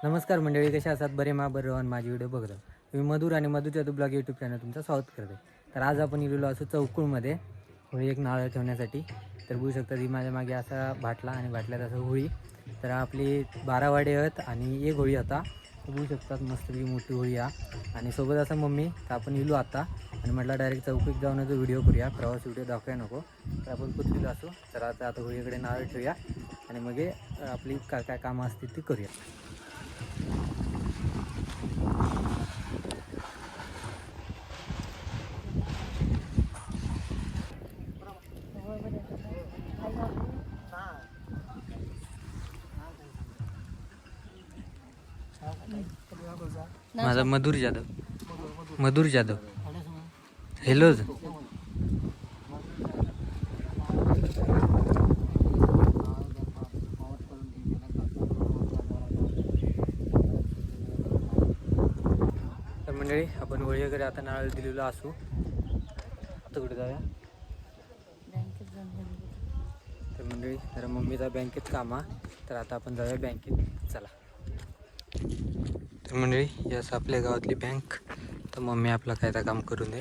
नमस्कार मंडळी, कशा असतात? बरे बरं राहून माझी व्हिडिओ बघतो. तुम्ही मधुर आणि मधुर जादू ब्लॉग यूट्यूब चॅनल तुमचं स्वागत करते. तर आज आपण गेलेलो असो चौकुळमध्ये होळी एक नारळ ठेवण्यासाठी. तर बघू शकता ती माझ्या मागे असा भाटला आणि भाटल्यात असं होळी. तर आपली 12 वाडे आहेत आणि एक होळी आता. तर बघू शकतात मस्तपैकी मोठी होळी हा. आणि सोबत असं मम्मी. तर आपण गेलो आता आणि म्हटलं डायरेक्ट चौकीत जाऊन जो व्हिडिओ करूया, प्रवास व्हिडिओ दाखवूया नको. तर आपण पुचलेलो असो. तर आता होळीकडे नारळ ठेवूया आणि मग आपली काय काय कामं असतील ती करूया. माझा मधुर जाधव हॅलो. तर मंडळी आपण होळी वगैरे आता नारळ दिलेलो असू. आता कुठे जाऊया? तर मंडळी जरा मम्मीचा बँकेत काम आहे, तर आता आपण जाऊया बँकेत. चला. तर मंडळी यस आपल्या गावातली बँक. तर मम्मी आपलं काय काम करून दे.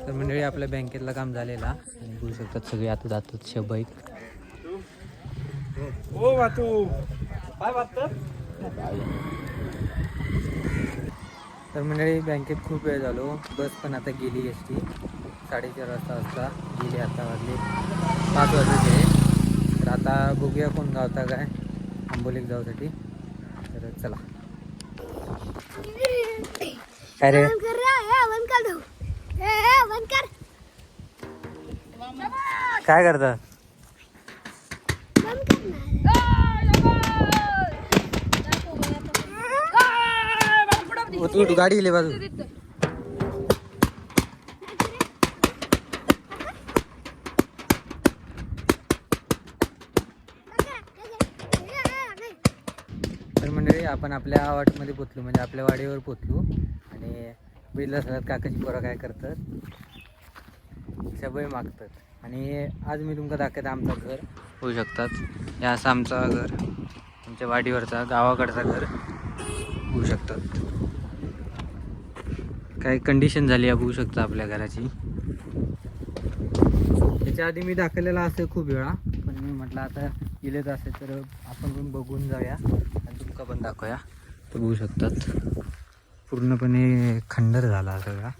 तर मंडळी आपल्या बँकेतलं काम झालेला आणि बघू शकतात सगळे आता जातात शबाईक. ओ वातू काय वाटतं? तर मंडळी बँकेत खूप वेळ झालो. बस पण आता गेली एस टी 4:30 वाजता गेली. आता वाजले 5 वाजले. तर आता बघूया कोण गावता काय आंबोलीत जाऊसाठी. तर चला. काय रे काय करता? तू गाडी गेली बाजू. तर मंडळी आपण आपल्या वाटमध्ये पोचलो, म्हणजे आपल्या वाडीवर पोचलो. आणि बिल सगळ्यात काकाची पोरं काय करतात, शबई मागतात. आणि आज मी तुमका दाखवत आमचं घर होऊ शकतात. हे असं आमचं घर, आमच्या वाडीवरचा गावाकडचा घर होऊ शकतात. काय कंडिशन झाली आहे बघू शकता आपल्या घराची. त्याच्या आधी मी दाखवलेला असेल खूप वेळा, पण मी म्हटलं आता गेलेच असेल तर आपण पण बघून जाऊया आणि तुमका पण दाखवूया. तर बघू शकतात पूर्णपणे खंडर झाला सगळा,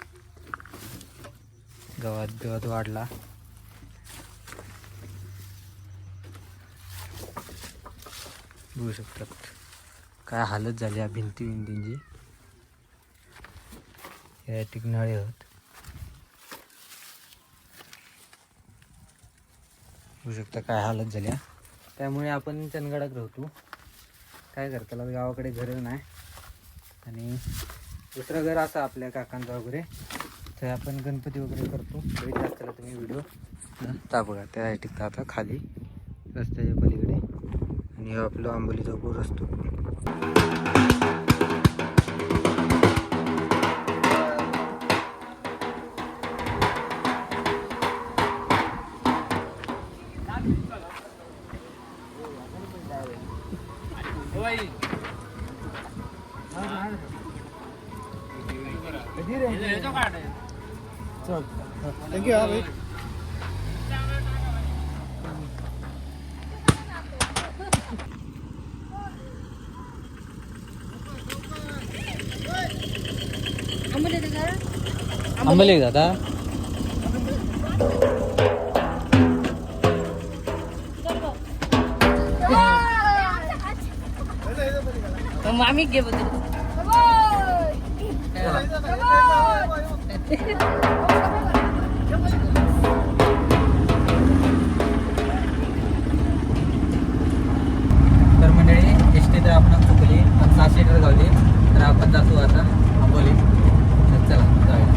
गवत वाढला. बघू शकतात काय हालत झाली या भिंतींची. या टिकणाळे होत. बघू शकता काय हालत झाल्या. त्यामुळे आपण चंदगडात राहतो. काय करताला गावाकडे घर नाही. आणि दुसरं घर असं आपल्या काकांचा वगैरे, तर आपण गणपती वगैरे करतो. बघितलं असताना तुम्ही व्हिडिओ. ता बघा त्या टिकता आता खाली रस्त्याच्या पलीकडे. आणि हे आपलं आंबोलीचा पूर असतो. थँक्यू हा भाई. आंबोली दादा आम्ही घे बघ. तर मंडळी एस टी तर आपण चुकली 7 सीटर गावली. तर आपण जातो आता आंबोली. तर चला जाऊया.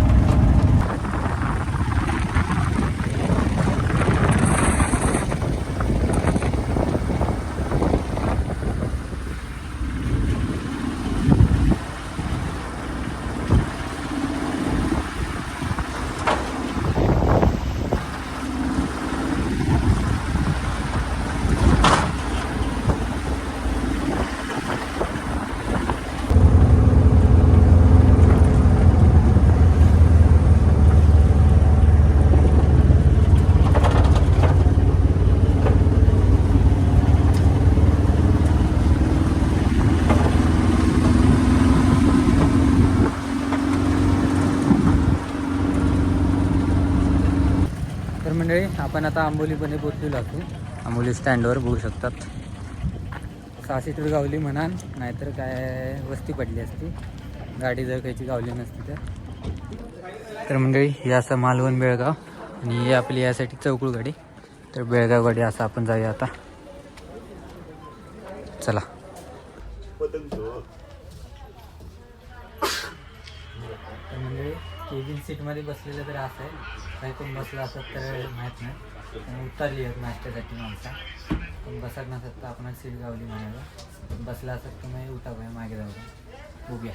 आपण आता आंबोलीमध्ये पोचलेलो असू. आंबोली स्टँडवर बघू शकतात. 6 सीटर गावली म्हणा, नाहीतर काय वस्ती पडली असती गाडी जर काहीची गावली नसती तर मंडळी हे असं मालवण बेळगाव आणि ही आपली यासाठी चौकुळ गाडी. तर बेळगाव गाडी असं आपण जाऊया आता. चला. तर मंडळी केबिन सीटमध्ये बसलेलं तर असं आहे, काही कोण बसलं असत तर माहीत नाही. पण उतरली आहेत नाश्त्यासाठी माणसा, पण बसत नसत तर आपण सीट गावली म्हणायला. पण बसला असत तर मग उठा भाई मागे जाऊ बघूया.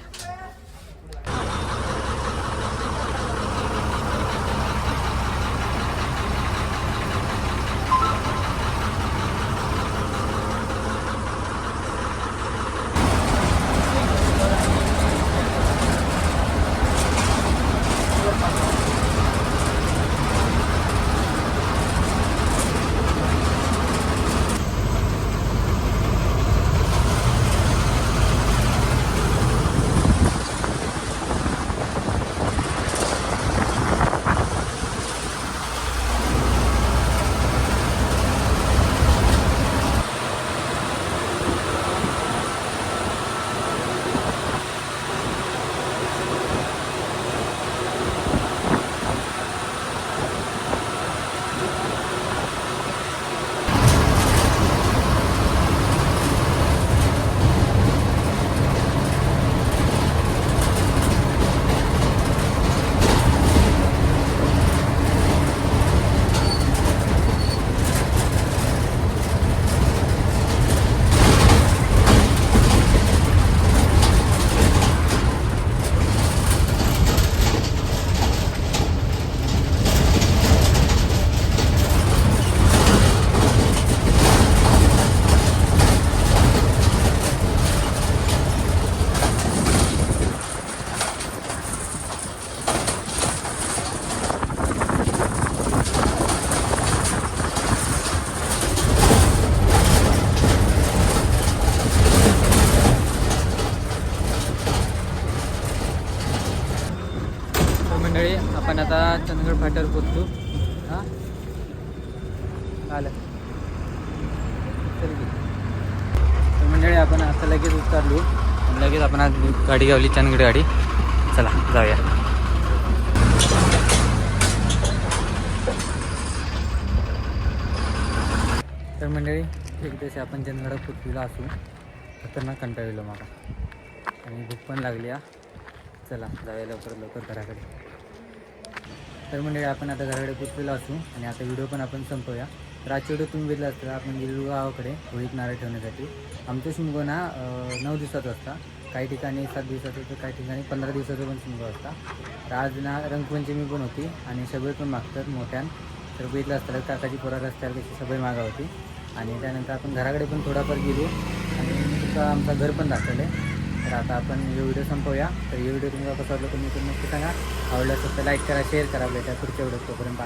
मंडळी आपण आता चंदगड फाट्यावर पोचतो. हां आलं चल की. तर मंडळी आपण आता लगेच उतरलो, लगेच आपण आज गाडी गावली चंदगड गाडी. चला जाऊया. तर मंडळी एक दिवशी आपण चंदगडात पोचलेलो असू, खतरनाक कंटाळलो मला आणि भूक पण लागली. चला जाऊया लवकर लवकर घराकडे. तर मंडळी आपण आता घराकडे पोचलेलो असू आणि आता व्हिडिओ पण आपण संपवूया. तर आजच्या व्हिडिओ तुम्ही बघितला असता, आपण गेलो गावाकडे होळीत नारळ ठेवण्यासाठी. आमचं शिमगोना 9 दिवसाचं असता, काही ठिकाणी 7 दिवसाचं, तर काही ठिकाणी 15 दिवसाचं पण शिमगो असता. तर आज ना रंगपंचमी पण होती आणि सगळे पण मागतात मोठ्यान. तर बघितलं असतं काकाची पोरा रस्त्यावर कशी सगळी मागा होती. आणि त्यानंतर आपण घराकडे पण थोडाफार गेलो आणि तुमचं आमचं घर पण दाखवलं आहे. तर आता आपण हे व्हिडिओ संपवूया. तर हे व्हिडिओ तुम्हाला कसं वाटलं तुम्ही नक्की सांगा. आवडलं असेल तर लाईक करा, शेअर करा. भेटा पुढच्या व्हिडिओ तोपर्यंत.